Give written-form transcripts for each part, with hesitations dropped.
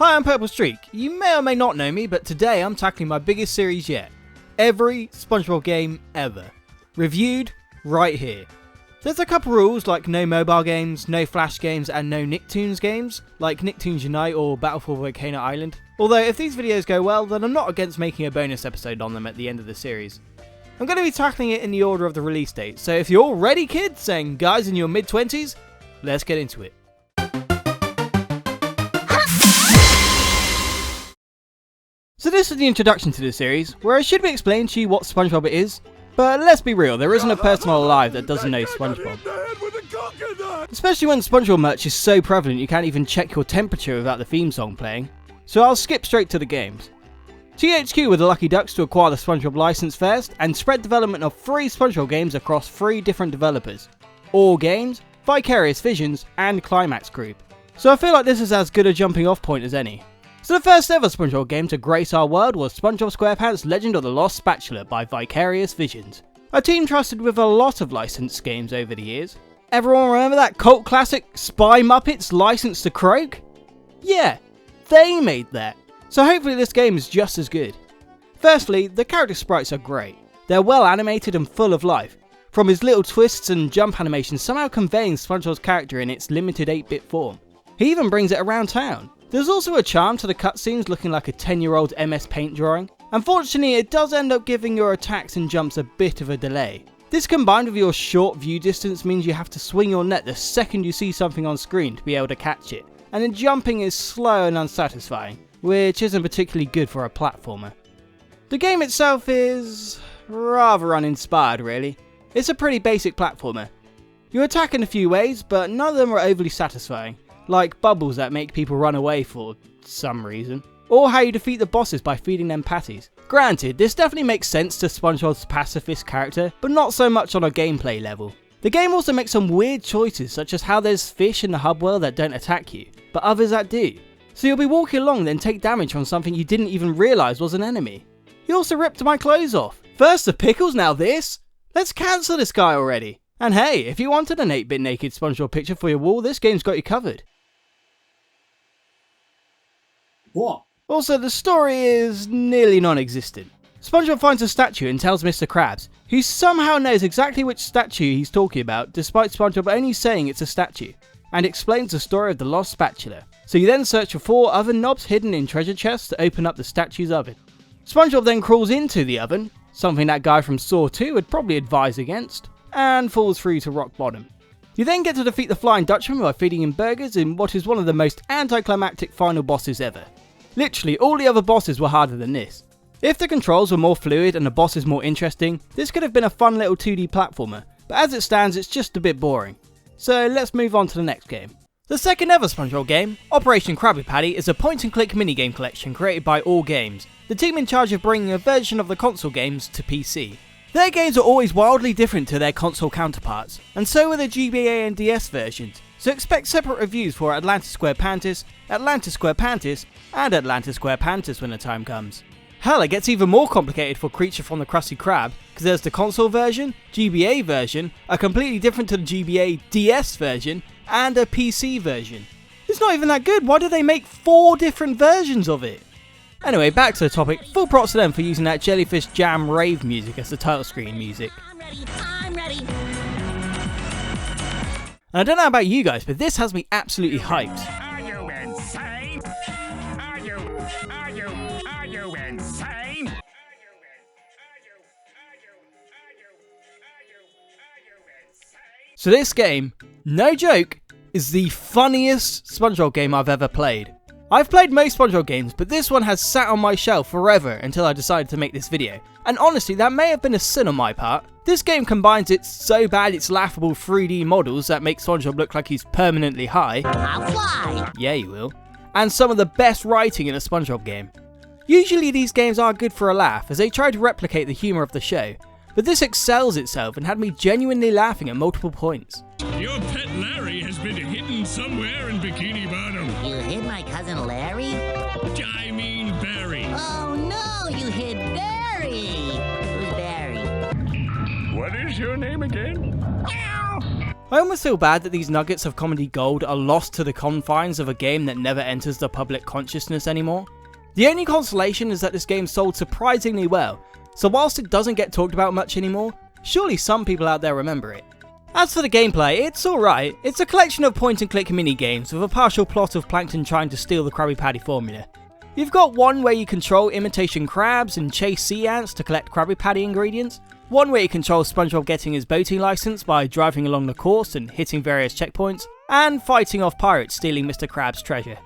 Hi, I'm Purple Streak. You may or may not know me, but today I'm tackling my biggest series yet. Every Spongebob game ever. Reviewed right here. There's a couple rules like no mobile games, no flash games and no Nicktoons games, like Nicktoons Unite or Battle for Volcano Island. Although if these videos go well, then I'm not against making a bonus episode on them at the end of the series. I'm going to be tackling it in the order of the release date, so if you're all ready kids, and guys in your mid-20s, let's get into it. So this is the introduction to the series, where I should be explaining to you what Spongebob it is, but let's be real, there isn't a person alive that doesn't know Spongebob. Especially when Spongebob merch is so prevalent you can't even check your temperature without the theme song playing, so I'll skip straight to the games. THQ were the lucky ducks to acquire the Spongebob license first and spread development of 3 Spongebob games across 3 different developers. All Games, Vicarious Visions and Climax Group. So I feel like this is as good a jumping off point as any. So the first ever Spongebob game to grace our world was Spongebob Squarepants Legend of the Lost Spatula by Vicarious Visions. A team trusted with a lot of licensed games over the years. Everyone remember that cult classic Spy Muppets Licensed to Croak? Yeah, they made that. So hopefully this game is just as good. Firstly, the character sprites are great. They're well animated and full of life, from his little twists and jump animations somehow conveying Spongebob's character in its limited 8-bit form. He even brings it around town. There's also a charm to the cutscenes looking like a 10-year-old MS Paint drawing. Unfortunately, it does end up giving your attacks and jumps a bit of a delay. This combined with your short view distance means you have to swing your net the second you see something on screen to be able to catch it, and then jumping is slow and unsatisfying, which isn't particularly good for a platformer. The game itself is rather uninspired really. It's a pretty basic platformer. You attack in a few ways, but none of them are overly satisfying, like bubbles that make people run away for some reason, or how you defeat the bosses by feeding them patties. Granted, this definitely makes sense to SpongeBob's pacifist character, but not so much on a gameplay level. The game also makes some weird choices, such as how there's fish in the hub world that don't attack you, but others that do. So you'll be walking along then take damage from something you didn't even realise was an enemy. He also ripped my clothes off. First the pickles, now this? Let's cancel this guy already. And hey, if you wanted an 8-bit naked SpongeBob picture for your wall, this game's got you covered. What? Also, the story is nearly non-existent. SpongeBob finds a statue and tells Mr. Krabs, who somehow knows exactly which statue he's talking about despite SpongeBob only saying it's a statue, and explains the story of the Lost Spatula. So you then search for 4 oven knobs hidden in treasure chests to open up the statue's oven. SpongeBob then crawls into the oven, something that guy from Saw 2 would probably advise against, and falls through to rock bottom. You then get to defeat the Flying Dutchman by feeding him burgers in what is one of the most anticlimactic final bosses ever. Literally, all the other bosses were harder than this. If the controls were more fluid and the bosses more interesting, this could have been a fun little 2D platformer, but as it stands it's just a bit boring. So let's move on to the next game. The second ever Spongebob game, Operation Krabby Patty, is a point-and-click minigame collection created by All Games, the team in charge of bringing a version of the console games to PC. Their games are always wildly different to their console counterparts, and so were the GBA and DS versions, so expect separate reviews for Atlantis Squarepantis, Atlantis Squarepantis, and Atlantis Squarepantis when the time comes. Hell, it gets even more complicated for Creature from the Krusty Krab, because there's the console version, GBA version, a completely different to the GBA DS version, and a PC version. It's not even that good, why do they make 4 different versions of it? Anyway, back to the topic, full props to them for using that Jellyfish Jam rave music as the title screen music. I'm ready. And I don't know about you guys, but this has me absolutely hyped. Are you insane? Are you insane? So this game, no joke, is the funniest SpongeBob game I've ever played. I've played most SpongeBob games, but this one has sat on my shelf forever until I decided to make this video. And honestly, that may have been a sin on my part. This game combines its so bad it's laughable 3D models that make SpongeBob look like he's permanently high. I'll fly. Yeah, you will. And some of the best writing in a SpongeBob game. Usually these games are good for a laugh, as they try to replicate the humour of the show, but this excels itself and had me genuinely laughing at multiple points. Your pet Larry has been hidden somewhere in Bikini Bottom. You hid my cousin Larry? I mean Barry. Oh no, you hid Barry. Who's Barry? What is your name again? I almost feel bad that these nuggets of comedy gold are lost to the confines of a game that never enters the public consciousness anymore. The only consolation is that this game sold surprisingly well, so whilst it doesn't get talked about much anymore, surely some people out there remember it. As for the gameplay, it's alright. It's a collection of point and click mini games with a partial plot of Plankton trying to steal the Krabby Patty formula. You've got one where you control imitation crabs and chase sea ants to collect Krabby Patty ingredients, one where you control SpongeBob getting his boating license by driving along the course and hitting various checkpoints, and fighting off pirates stealing Mr. Krabs' treasure.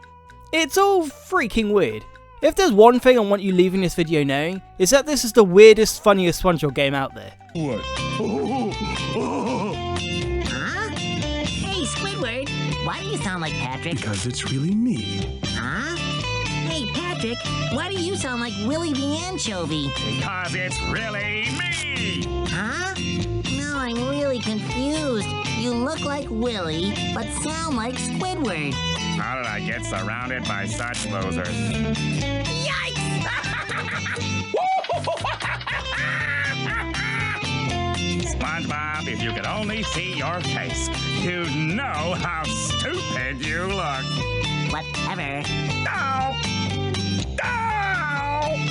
It's all freaking weird. If there's one thing I want you leaving this video knowing, is that this is the weirdest, funniest SpongeBob game out there. What? Huh? Hey, Squidward, why do you sound like Patrick? Because it's really me. Huh? Hey, Patrick, why do you sound like Willy the Anchovy? Because it's really me! Huh? No, I'm really confused. You look like Willy, but sound like Squidward. How did I get surrounded by such losers? Yikes! SpongeBob, if you could only see your face, you'd know how stupid you look. Whatever. No! No!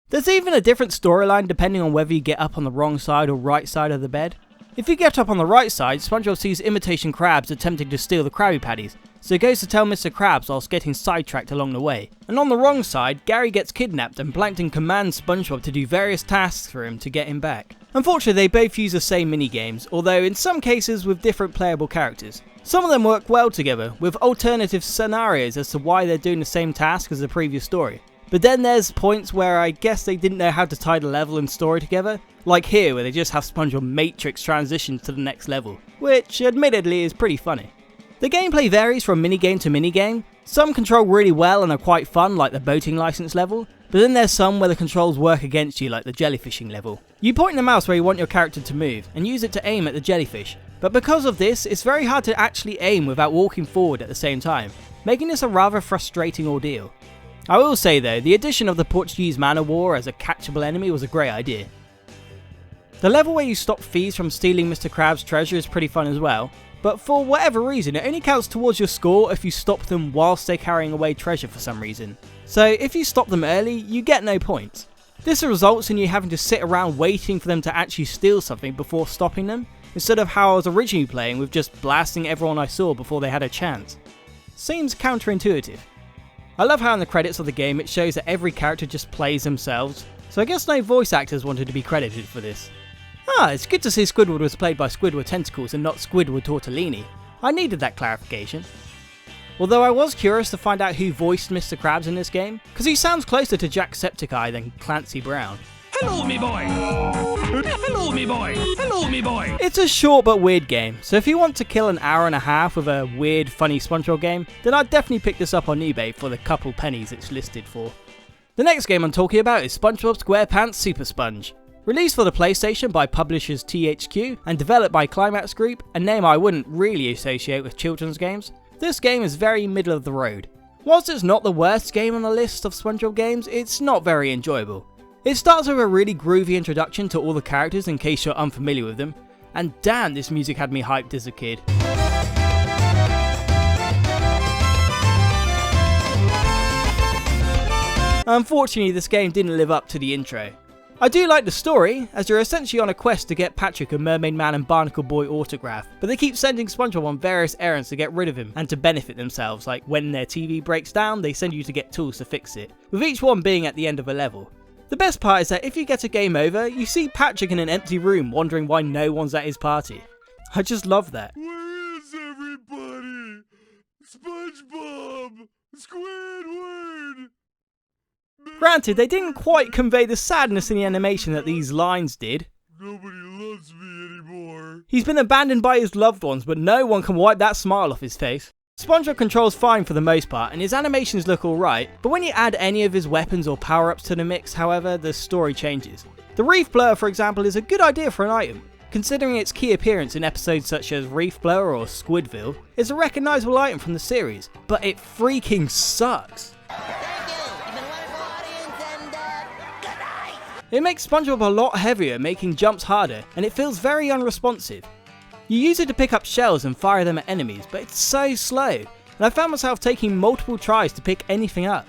There's even a different storyline depending on whether you get up on the wrong side or right side of the bed. If you get up on the right side, SpongeBob sees imitation crabs attempting to steal the Krabby Patties, so he goes to tell Mr. Krabs whilst getting sidetracked along the way. And on the wrong side, Gary gets kidnapped and Plankton commands SpongeBob to do various tasks for him to get him back. Unfortunately, they both use the same minigames, although in some cases with different playable characters. Some of them work well together, with alternative scenarios as to why they're doing the same task as the previous story. But then there's points where I guess they didn't know how to tie the level and story together, like here where they just have SpongeBob Matrix transition to the next level, which admittedly is pretty funny. The gameplay varies from minigame to minigame. Some control really well and are quite fun, like the boating license level, but then there's some where the controls work against you, like the jellyfishing level. You point the mouse where you want your character to move, and use it to aim at the jellyfish, but because of this, it's very hard to actually aim without walking forward at the same time, making this a rather frustrating ordeal. I will say though, the addition of the Portuguese Man of War as a catchable enemy was a great idea. The level where you stop thieves from stealing Mr. Krabs' treasure is pretty fun as well, but for whatever reason it only counts towards your score if you stop them whilst they're carrying away treasure for some reason. So if you stop them early, you get no points. This results in you having to sit around waiting for them to actually steal something before stopping them, instead of how I was originally playing with just blasting everyone I saw before they had a chance. Seems counterintuitive. I love how in the credits of the game it shows that every character just plays themselves, so I guess no voice actors wanted to be credited for this. It's good to see Squidward was played by Squidward Tentacles and not Squidward Tortellini. I needed that clarification. Although I was curious to find out who voiced Mr. Krabs in this game, because he sounds closer to Jacksepticeye than Clancy Brown. Hello, me boy. Hello, me boy. Hello, me boy. It's a short but weird game, so if you want to kill an hour and a half with a weird, funny SpongeBob game, then I'd definitely pick this up on eBay for the couple pennies it's listed for. The next game I'm talking about is Spongebob Squarepants Supersponge. Released for the PlayStation by publishers THQ and developed by Climax Group, a name I wouldn't really associate with children's games, this game is very middle of the road. Whilst it's not the worst game on the list of SpongeBob games, it's not very enjoyable. It starts with a really groovy introduction to all the characters in case you're unfamiliar with them, and damn, this music had me hyped as a kid. Unfortunately, this game didn't live up to the intro. I do like the story, as you're essentially on a quest to get Patrick a Mermaid Man and Barnacle Boy autograph, but they keep sending SpongeBob on various errands to get rid of him and to benefit themselves, like when their TV breaks down, they send you to get tools to fix it, with each one being at the end of a level. The best part is that if you get a game over, you see Patrick in an empty room wondering why no one's at his party. I just love that. Where is everybody? SpongeBob! Squidward! Granted, they didn't quite convey the sadness in the animation that these lines did. Nobody loves me anymore. He's been abandoned by his loved ones, but no one can wipe that smile off his face. SpongeBob controls fine for the most part, and his animations look alright, but when you add any of his weapons or power-ups to the mix, however, the story changes. The Reef Blower, for example, is a good idea for an item. Considering its key appearance in episodes such as Reef Blower or Squidville, it's a recognisable item from the series, but it freaking sucks. Thank you. You've been a wonderful audience, and good night. It makes SpongeBob a lot heavier, making jumps harder, and it feels very unresponsive. You use it to pick up shells and fire them at enemies, but it's so slow, and I found myself taking multiple tries to pick anything up.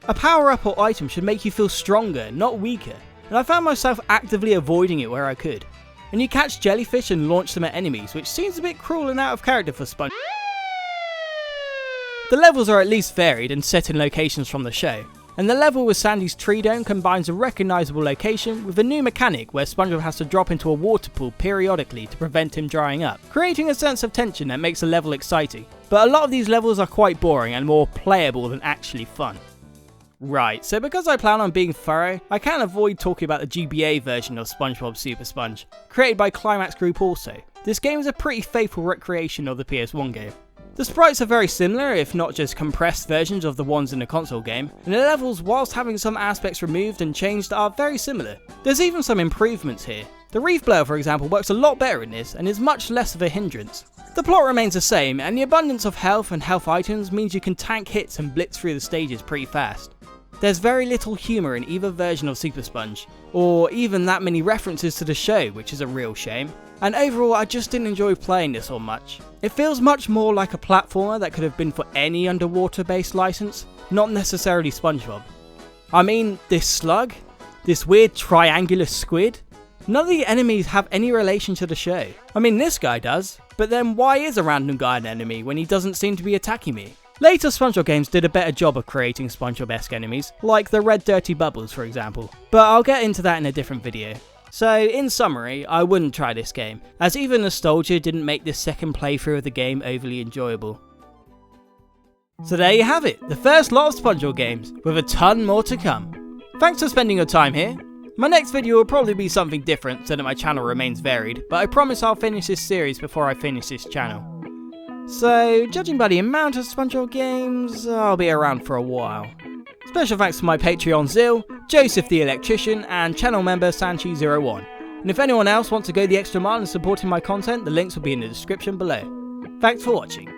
A power up or item should make you feel stronger, not weaker, and I found myself actively avoiding it where I could. And you catch jellyfish and launch them at enemies, which seems a bit cruel and out of character for Sponge. The levels are at least varied and set in locations from the show, and the level with Sandy's tree dome combines a recognisable location with a new mechanic where SpongeBob has to drop into a water pool periodically to prevent him drying up, creating a sense of tension that makes the level exciting. But a lot of these levels are quite boring and more playable than actually fun. Right, so because I plan on being thorough, I can't avoid talking about the GBA version of SpongeBob Super Sponge, created by Climax Group also. This game is a pretty faithful recreation of the PS1 game. The sprites are very similar, if not just compressed versions of the ones in the console game, and the levels, whilst having some aspects removed and changed, are very similar. There's even some improvements here. The reef blower, for example, works a lot better in this and is much less of a hindrance. The plot remains the same, and the abundance of health and health items means you can tank hits and blitz through the stages pretty fast. There's very little humour in either version of Super Sponge, or even that many references to the show, which is a real shame. And overall, I just didn't enjoy playing this all much. It feels much more like a platformer that could have been for any underwater based license, not necessarily SpongeBob. I mean, this slug? This weird triangular squid? None of the enemies have any relation to the show. I mean, this guy does, but then why is a random guy an enemy when he doesn't seem to be attacking me? Later SpongeBob games did a better job of creating SpongeBob-esque enemies, like the red dirty bubbles for example, but I'll get into that in a different video. So in summary, I wouldn't try this game, as even nostalgia didn't make this second playthrough of the game overly enjoyable. So there you have it, the first lot of SpongeBob games, with a ton more to come. Thanks for spending your time here. My next video will probably be something different so that my channel remains varied, but I promise I'll finish this series before I finish this channel. So, judging by the amount of SpongeBob games, I'll be around for a while. Special thanks to my Patreon Zil, Joseph the Electrician, and channel member Sanchi01. And if anyone else wants to go the extra mile in supporting my content, the links will be in the description below. Thanks for watching.